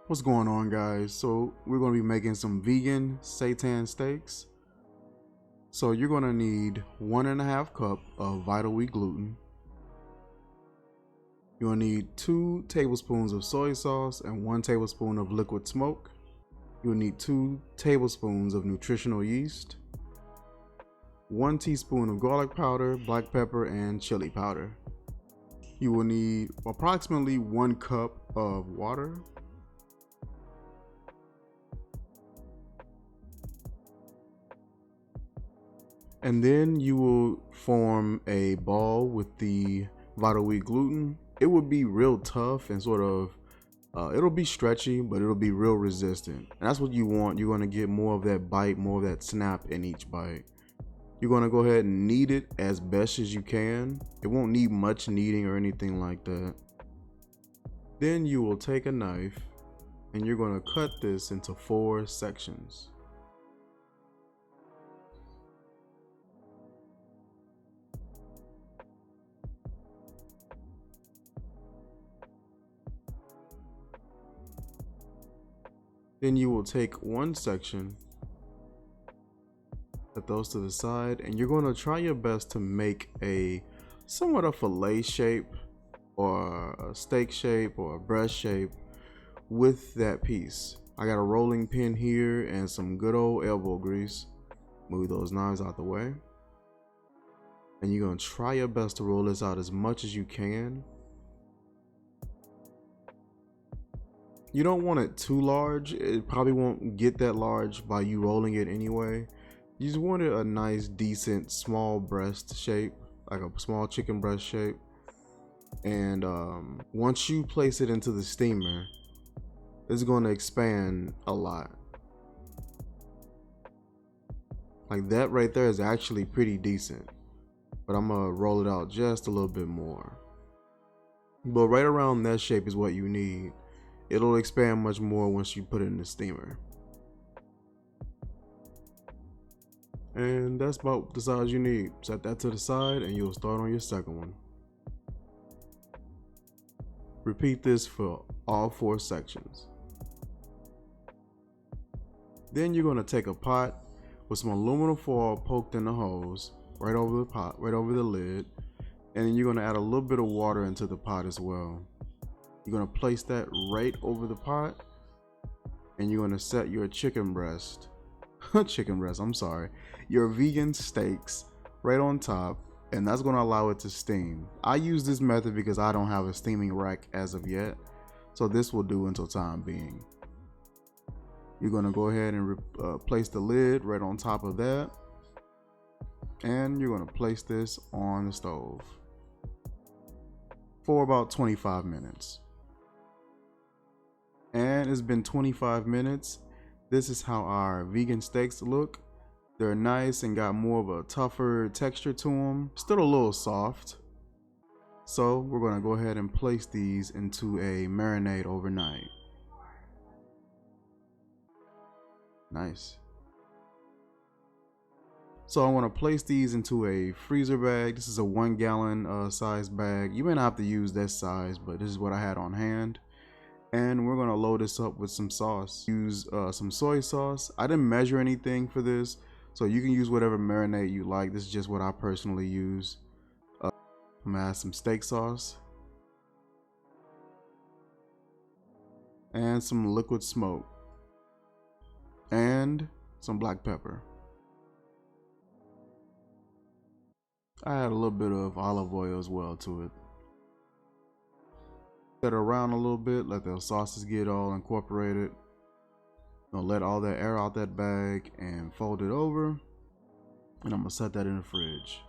What's going on, guys? So we're going to be making some vegan seitan steaks. So you're going to need 1.5 cup of vital wheat gluten. You'll need 2 tablespoons of soy sauce and 1 tablespoon of liquid smoke. You'll need 2 tablespoons of nutritional yeast, 1 teaspoon of garlic powder, black pepper, and chili powder. You will need approximately 1 cup of water. And then you will form a ball with the vital wheat gluten. It will be real tough and sort of, it'll be stretchy, but it'll be real resistant. And that's what you want. You're going to get more of that bite, more of that snap in each bite. You're going to go ahead and knead it as best as you can. It won't need much kneading or anything like that. Then you will take a knife and you're going to cut this into 4 sections. Then you will take one section, put those to the side, and you're going to try your best to make a somewhat of fillet shape or a steak shape or a breast shape with that piece. I got a rolling pin here and some good old elbow grease. Move those knives out the way. And you're going to try your best to roll this out as much as you can. You don't want it too large. It probably won't get that large by you rolling it anyway. You just want it a nice, decent, small breast shape, like a small chicken breast shape. And once you place it into the steamer, it's going to expand a lot. Like that right there is actually pretty decent. But I'm going to roll it out just a little bit more. But right around that shape is what you need. It'll expand much more once you put it in the steamer. And that's about the size you need. Set that to the side and you'll start on your second one. Repeat this for all 4 sections. Then you're going to take a pot with some aluminum foil poked in the hose right over the pot, right over the lid. And then you're going to add a little bit of water into the pot as well. You're going to place that right over the pot and you're going to set your your vegan steaks right on top, and that's going to allow it to steam. I use this method because I don't have a steaming rack as of yet, so this will do until time being. You're going to go ahead and place the lid right on top of that, and you're going to place this on the stove for about 25 minutes. And it's been 25 minutes. This is how our vegan steaks look. They're nice and got more of a tougher texture to them. Still a little soft. So we're going to go ahead and place these into a marinade overnight. Nice. So I want to place these into a freezer bag. This is a 1 gallon size bag. You may not have to use that size, but this is what I had on hand. And we're going to load this up with some sauce. Use some soy sauce. I didn't measure anything for this, so you can use whatever marinade you like. This is just what I personally use. I'm going to add some steak sauce and some liquid smoke and some black pepper. I add a little bit of olive oil as well to it. Set it around a little bit, let the sauces get all incorporated. Gonna let all that air out that bag and fold it over, and I'm gonna set that in the fridge.